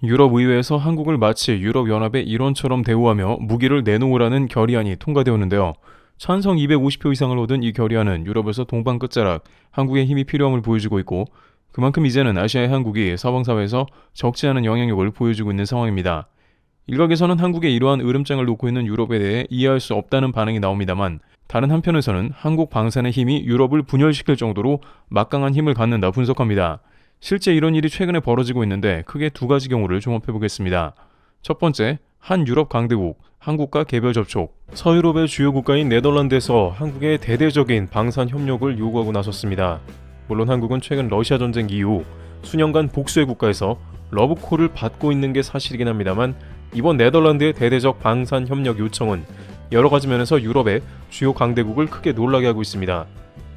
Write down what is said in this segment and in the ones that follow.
유럽의회에서 한국을 마치 유럽연합의 일원처럼 대우하며 무기를 내놓으라는 결의안이 통과되었는데요. 찬성 250표 이상을 얻은 이 결의안은 유럽에서 동방 끝자락 한국의 힘이 필요함을 보여주고 있고, 그만큼 이제는 아시아의 한국이 서방사회에서 적지 않은 영향력을 보여주고 있는 상황입니다. 일각에서는 한국의 이러한 으름장을 놓고 있는 유럽에 대해 이해할 수 없다는 반응이 나옵니다만, 다른 한편에서는 한국 방산의 힘이 유럽을 분열시킬 정도로 막강한 힘을 갖는다 분석합니다. 실제 이런 일이 최근에 벌어지고 있는데 크게 두 가지 경우를 종합해보겠습니다. 첫 번째, 한 유럽 강대국, 한국과 개별 접촉. 서유럽의 주요 국가인 네덜란드에서 한국의 대대적인 방산 협력을 요구하고 나섰습니다. 물론 한국은 최근 러시아 전쟁 이후 수년간 복수의 국가에서 러브콜을 받고 있는 게 사실이긴 합니다만, 이번 네덜란드의 대대적 방산 협력 요청은 여러 가지 면에서 유럽의 주요 강대국을 크게 놀라게 하고 있습니다.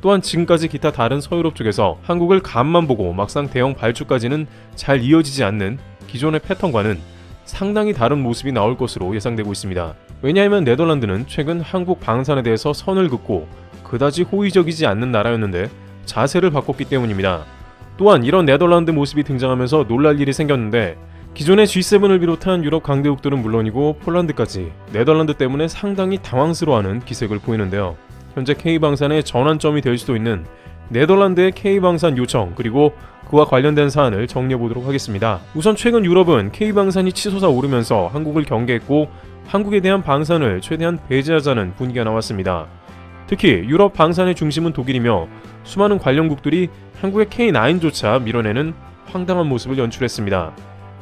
또한 지금까지 기타 다른 서유럽 쪽에서 한국을 간만 보고 막상 대형 발주까지는 잘 이어지지 않는 기존의 패턴과는 상당히 다른 모습이 나올 것으로 예상되고 있습니다. 왜냐하면 네덜란드는 최근 한국 방산에 대해서 선을 긋고 그다지 호의적이지 않는 나라였는데 자세를 바꿨기 때문입니다. 또한 이런 네덜란드 모습이 등장하면서 놀랄 일이 생겼는데, 기존의 G7을 비롯한 유럽 강대국들은 물론이고 폴란드까지 네덜란드 때문에 상당히 당황스러워하는 기색을 보이는데요. 현재 K방산의 전환점이 될 수도 있는 네덜란드의 K방산 요청, 그리고 그와 관련된 사안을 정리해보도록 하겠습니다. 우선 최근 유럽은 K방산이 치솟아 오르면서 한국을 경계했고, 한국에 대한 방산을 최대한 배제하자는 분위기가 나왔습니다. 특히 유럽 방산의 중심은 독일이며 수많은 관련국들이 한국의 K9조차 밀어내는 황당한 모습을 연출했습니다.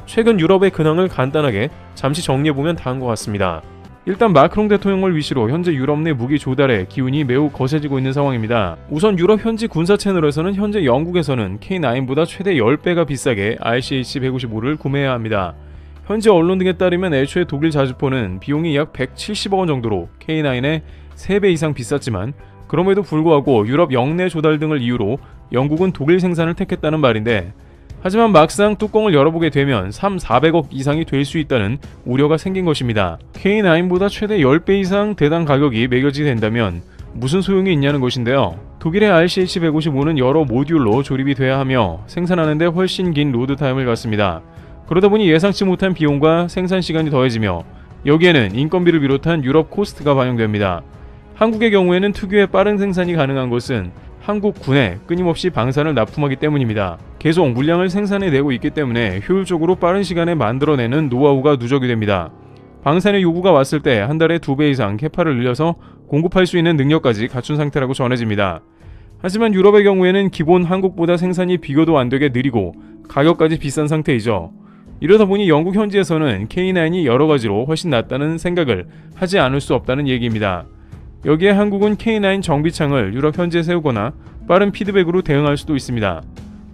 최근 유럽의 근황을 간단하게 잠시 정리해보면 다음과 같습니다. 일단 마크롱 대통령을 위시로 현재 유럽 내 무기 조달의 기운이 매우 거세지고 있는 상황입니다. 우선 유럽 현지 군사 채널에서는 현재 영국에서는 K9보다 최대 10배가 비싸게 RCH-155를 구매해야 합니다. 현지 언론 등에 따르면 애초에 독일 자주포는 비용이 약 170억 원 정도로 K9의 3배 이상 비쌌지만, 그럼에도 불구하고 유럽 영내 조달 등을 이유로 영국은 독일 생산을 택했다는 말인데, 하지만 막상 뚜껑을 열어보게 되면 3,400억 이상이 될 수 있다는 우려가 생긴 것입니다. K9보다 최대 10배 이상 대당 가격이 매겨지게 된다면 무슨 소용이 있냐는 것인데요. 독일의 RCH-155는 여러 모듈로 조립이 돼야 하며 생산하는데 훨씬 긴 로드 타임을 갖습니다. 그러다 보니 예상치 못한 비용과 생산 시간이 더해지며 여기에는 인건비를 비롯한 유럽 코스트가 반영됩니다. 한국의 경우에는 특유의 빠른 생산이 가능한 것은 한국 군에 끊임없이 방산을 납품하기 때문입니다. 계속 물량을 생산해내고 있기 때문에 효율적으로 빠른 시간에 만들어내는 노하우가 누적이 됩니다. 방산의 요구가 왔을 때 한 달에 2배 이상 캐파를 늘려서 공급할 수 있는 능력까지 갖춘 상태라고 전해집니다. 하지만 유럽의 경우에는 기본 한국보다 생산이 비교도 안 되게 느리고 가격까지 비싼 상태이죠. 이러다 보니 영국 현지에서는 K9이 여러 가지로 훨씬 낫다는 생각을 하지 않을 수 없다는 얘기입니다. 여기에 한국은 K9 정비창을 유럽 현지에 세우거나 빠른 피드백으로 대응할 수도 있습니다.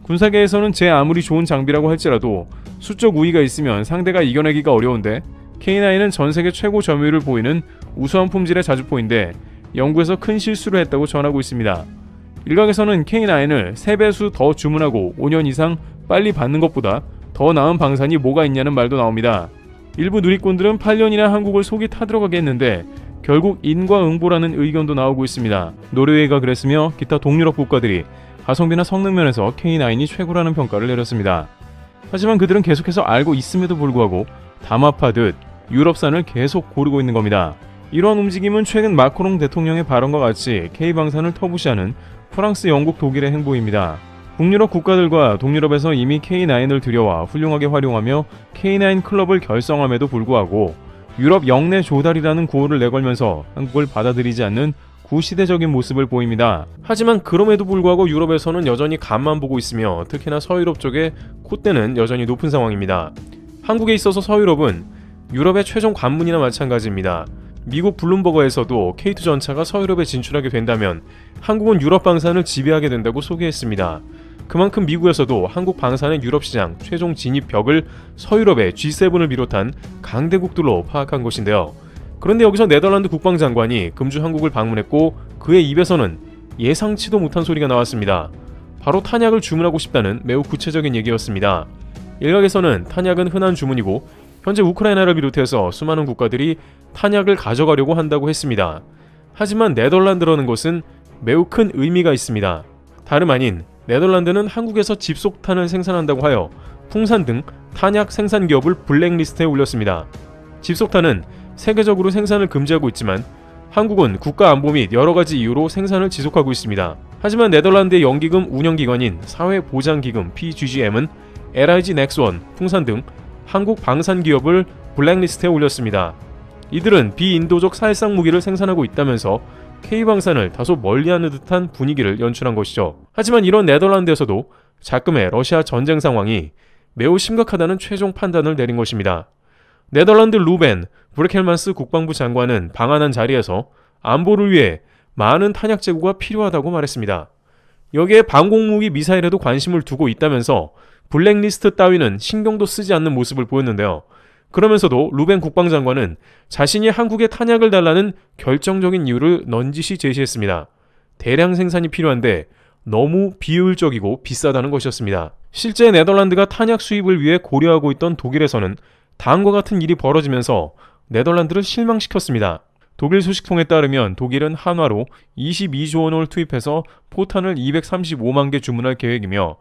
군사계에서는 제 아무리 좋은 장비라고 할지라도 수적 우위가 있으면 상대가 이겨내기가 어려운데, K9은 전세계 최고 점유율을 보이는 우수한 품질의 자주포인데 영국에서 큰 실수를 했다고 전하고 있습니다. 일각에서는 K9을 3배수 더 주문하고 5년 이상 빨리 받는 것보다 더 나은 방산이 뭐가 있냐는 말도 나옵니다. 일부 누리꾼들은 8년이나 한국을 속이 타들어가게 했는데 결국 인과응보라는 의견도 나오고 있습니다. 노르웨이가 그랬으며 기타 동유럽 국가들이 가성비나 성능 면에서 K9이 최고라는 평가를 내렸습니다. 하지만 그들은 계속해서 알고 있음에도 불구하고 담합하듯 유럽산을 계속 고르고 있는 겁니다. 이러한 움직임은 최근 마크롱 대통령의 발언과 같이 K방산을 터부시하는 프랑스, 영국, 독일의 행보입니다. 북유럽 국가들과 동유럽에서 이미 K9을 들여와 훌륭하게 활용하며 K9 클럽을 결성함에도 불구하고 유럽 영내 조달이라는 구호를 내걸면서 한국을 받아들이지 않는 구시대적인 모습을 보입니다. 하지만 그럼에도 불구하고 유럽에서는 여전히 간만 보고 있으며 특히나 서유럽 쪽에 콧대는 여전히 높은 상황입니다. 한국에 있어서 서유럽은 유럽의 최종 관문이나 마찬가지입니다. 미국 블룸버거에서도 K2 전차가 서유럽에 진출하게 된다면 한국은 유럽 방산을 지배하게 된다고 소개했습니다. 그만큼 미국에서도 한국 방산의 유럽 시장 최종 진입 벽을 서유럽의 G7을 비롯한 강대국들로 파악한 것인데요. 그런데 여기서 네덜란드 국방장관이 금주 한국을 방문했고 그의 입에서는 예상치도 못한 소리가 나왔습니다. 바로 탄약을 주문하고 싶다는 매우 구체적인 얘기였습니다. 일각에서는 탄약은 흔한 주문이고 현재 우크라이나를 비롯해서 수많은 국가들이 탄약을 가져가려고 한다고 했습니다. 하지만 네덜란드라는 것은 매우 큰 의미가 있습니다. 다름 아닌 네덜란드는 한국에서 집속탄을 생산한다고 하여 풍산 등 탄약 생산 기업을 블랙리스트에 올렸습니다. 집속탄은 세계적으로 생산을 금지하고 있지만 한국은 국가안보 및 여러가지 이유로 생산을 지속하고 있습니다. 하지만 네덜란드의 연기금 운영기관인 사회보장기금 PGGM은 LIG 넥스원, 풍산 등 한국 방산기업을 블랙리스트에 올렸습니다. 이들은 비인도적 살상 무기를 생산하고 있다면서 K방산을 다소 멀리하는 듯한 분위기를 연출한 것이죠. 하지만 이런 네덜란드에서도 자금의 러시아 전쟁 상황이 매우 심각하다는 최종 판단을 내린 것입니다. 네덜란드 루벤 브레켈만스 국방부 장관은 방한한 자리에서 안보를 위해 많은 탄약 재고가 필요하다고 말했습니다. 여기에 방공무기 미사일에도 관심을 두고 있다면서 블랙리스트 따위는 신경도 쓰지 않는 모습을 보였는데요. 그러면서도 루벤 국방장관은 자신이 한국에 탄약을 달라는 결정적인 이유를 넌지시 제시했습니다. 대량 생산이 필요한데 너무 비효율적이고 비싸다는 것이었습니다. 실제 네덜란드가 탄약 수입을 위해 고려하고 있던 독일에서는 다음과 같은 일이 벌어지면서 네덜란드를 실망시켰습니다. 독일 소식통에 따르면 독일은 한화로 22조 원을 투입해서 포탄을 235만 개 주문할 계획이며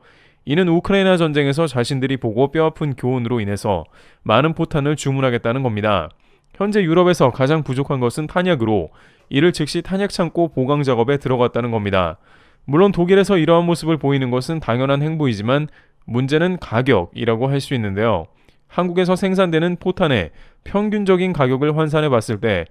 이는 우크라이나 전쟁에서 자신들이 보고 뼈아픈 교훈으로 인해서 많은 포탄을 주문하겠다는 겁니다. 현재 유럽에서 가장 부족한 것은 탄약으로 이를 즉시 탄약 창고 보강 작업에 들어갔다는 겁니다. 물론 독일에서 이러한 모습을 보이는 것은 당연한 행보이지만 문제는 가격이라고 할 수 있는데요. 한국에서 생산되는 포탄의 평균적인 가격을 환산해 봤을 때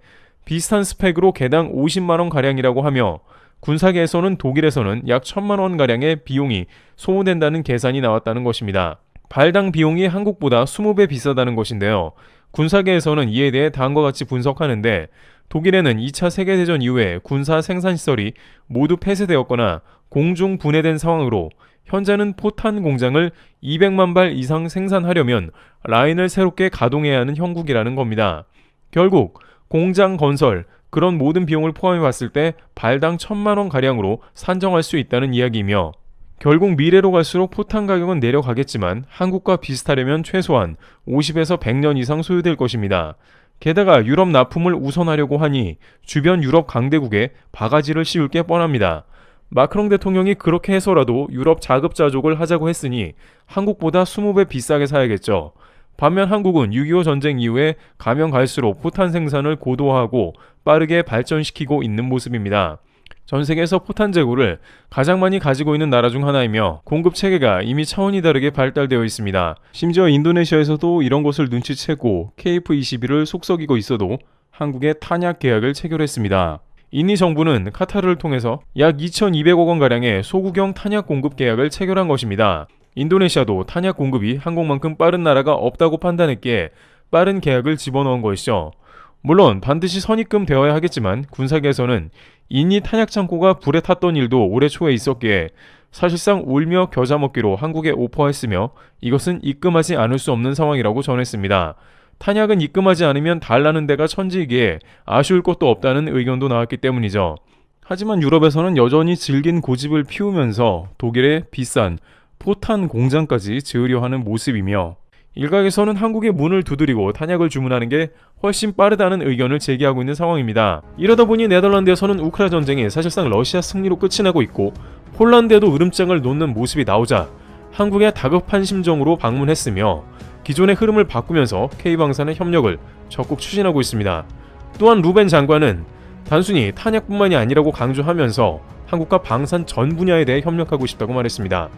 비슷한 스펙으로 개당 50만원가량이라고 하며 군사계에서는 독일에서는 약 1000만원가량의 비용이 소모된다는 계산이 나왔다는 것입니다. 발당 비용이 한국보다 20배 비싸다는 것인데요. 군사계에서는 이에 대해 다음과 같이 분석하는데 독일에는 2차 세계대전 이후에 군사 생산시설이 모두 폐쇄되었거나 공중 분해된 상황으로 현재는 포탄 공장을 200만 발 이상 생산하려면 라인을 새롭게 가동해야 하는 형국이라는 겁니다. 결국 공장 건설, 그런 모든 비용을 포함해 봤을 때 발당 1000만원 가량으로 산정할 수 있다는 이야기이며 결국 미래로 갈수록 포탄 가격은 내려가겠지만 한국과 비슷하려면 최소한 50에서 100년 이상 소요될 것입니다. 게다가 유럽 납품을 우선하려고 하니 주변 유럽 강대국에 바가지를 씌울 게 뻔합니다. 마크롱 대통령이 그렇게 해서라도 유럽 자급자족을 하자고 했으니 한국보다 20배 비싸게 사야겠죠. 반면 한국은 6.25 전쟁 이후에 가면 갈수록 포탄 생산을 고도화하고 빠르게 발전시키고 있는 모습입니다. 전 세계에서 포탄 재고를 가장 많이 가지고 있는 나라 중 하나이며 공급 체계가 이미 차원이 다르게 발달되어 있습니다. 심지어 인도네시아에서도 이런 것을 눈치채고 KF-21을 속썩이고 있어도 한국에 탄약 계약을 체결했습니다. 인니 정부는 카타르를 통해서 약 2,200억 원가량의 소구경 탄약 공급 계약을 체결한 것입니다. 인도네시아도 탄약 공급이 한국만큼 빠른 나라가 없다고 판단했기에 빠른 계약을 집어넣은 것이죠. 물론 반드시 선입금 되어야 하겠지만 군사계에서는 인니 탄약 창고가 불에 탔던 일도 올해 초에 있었기에 사실상 울며 겨자 먹기로 한국에 오퍼했으며 이것은 입금하지 않을 수 없는 상황이라고 전했습니다. 탄약은 입금하지 않으면 달라는 데가 천지이기에 아쉬울 것도 없다는 의견도 나왔기 때문이죠. 하지만 유럽에서는 여전히 질긴 고집을 피우면서 독일의 비싼 포탄 공장까지 지으려 하는 모습이며 일각에서는 한국의 문을 두드리고 탄약을 주문하는 게 훨씬 빠르다는 의견을 제기하고 있는 상황입니다. 이러다 보니 네덜란드에서는 우크라이나 전쟁이 사실상 러시아 승리로 끝이 나고 있고 폴란드에도 으름장을 놓는 모습이 나오자 한국에 다급한 심정으로 방문했으며 기존의 흐름을 바꾸면서 K방산의 협력을 적극 추진하고 있습니다. 또한 루벤 장관은 단순히 탄약뿐만이 아니라고 강조하면서 한국과 방산 전 분야에 대해 협력하고 싶다고 말했습니다.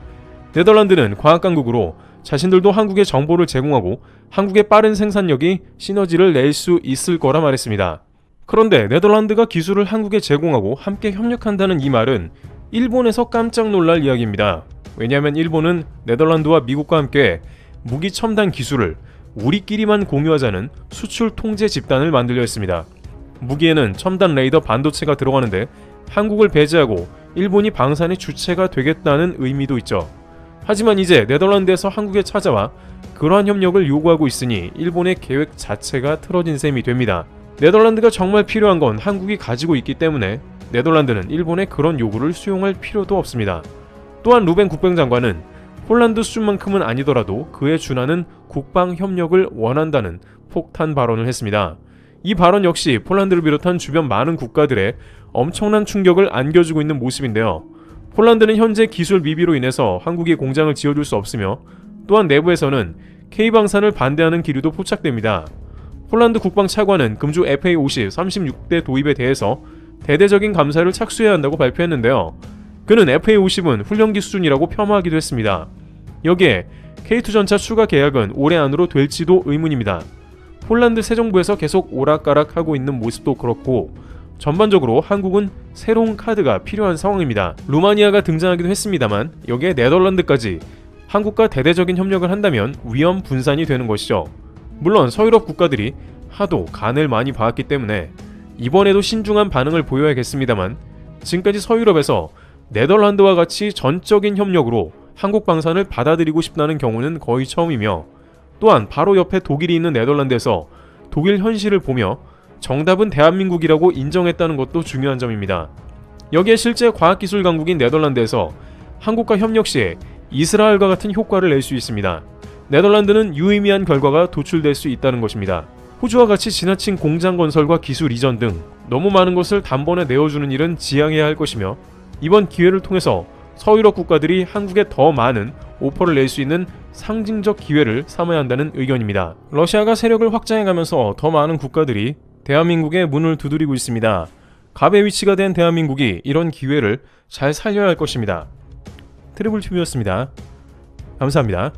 네덜란드는 과학강국으로 자신들도 한국에 정보를 제공하고 한국의 빠른 생산력이 시너지를 낼 수 있을 거라 말했습니다. 그런데 네덜란드가 기술을 한국에 제공하고 함께 협력한다는 이 말은 일본에서 깜짝 놀랄 이야기입니다. 왜냐하면 일본은 네덜란드와 미국과 함께 무기 첨단 기술을 우리끼리만 공유하자는 수출 통제 집단을 만들려 했습니다. 무기에는 첨단 레이더 반도체가 들어가는데 한국을 배제하고 일본이 방산의 주체가 되겠다는 의미도 있죠. 하지만 이제 네덜란드에서 한국에 찾아와 그러한 협력을 요구하고 있으니 일본의 계획 자체가 틀어진 셈이 됩니다. 네덜란드가 정말 필요한 건 한국이 가지고 있기 때문에 네덜란드는 일본의 그런 요구를 수용할 필요도 없습니다. 또한 루벤 국방장관은 폴란드 수준만큼은 아니더라도 그에 준하는 국방 협력을 원한다는 폭탄 발언을 했습니다. 이 발언 역시 폴란드를 비롯한 주변 많은 국가들의 엄청난 충격을 안겨주고 있는 모습인데요. 폴란드는 현재 기술 미비로 인해서 한국에 공장을 지어줄 수 없으며 또한 내부에서는 K방산을 반대하는 기류도 포착됩니다. 폴란드 국방차관은 금주 FA-50 36대 도입에 대해서 대대적인 감사를 착수해야 한다고 발표했는데요. 그는 FA-50은 훈련기 수준이라고 폄하하기도 했습니다. 여기에 K2 전차 추가 계약은 올해 안으로 될지도 의문입니다. 폴란드 새 정부에서 계속 오락가락하고 있는 모습도 그렇고 전반적으로 한국은 새로운 카드가 필요한 상황입니다. 루마니아가 등장하기도 했습니다만 여기에 네덜란드까지 한국과 대대적인 협력을 한다면 위험 분산이 되는 것이죠. 물론 서유럽 국가들이 하도 간을 많이 봐왔기 때문에 이번에도 신중한 반응을 보여야겠습니다만 지금까지 서유럽에서 네덜란드와 같이 전적인 협력으로 한국 방산을 받아들이고 싶다는 경우는 거의 처음이며, 또한 바로 옆에 독일이 있는 네덜란드에서 독일 현실을 보며 정답은 대한민국이라고 인정했다는 것도 중요한 점입니다. 여기에 실제 과학기술 강국인 네덜란드에서 한국과 협력 시에 이스라엘과 같은 효과를 낼 수 있습니다. 네덜란드는 유의미한 결과가 도출될 수 있다는 것입니다. 호주와 같이 지나친 공장 건설과 기술 이전 등 너무 많은 것을 단번에 내어주는 일은 지양해야 할 것이며, 이번 기회를 통해서 서유럽 국가들이 한국에 더 많은 오퍼를 낼 수 있는 상징적 기회를 삼아야 한다는 의견입니다. 러시아가 세력을 확장해가면서 더 많은 국가들이 대한민국의 문을 두드리고 있습니다. 갑의 위치가 된 대한민국이 이런 기회를 잘 살려야 할 것입니다. 트리블 튜브였습니다. 감사합니다.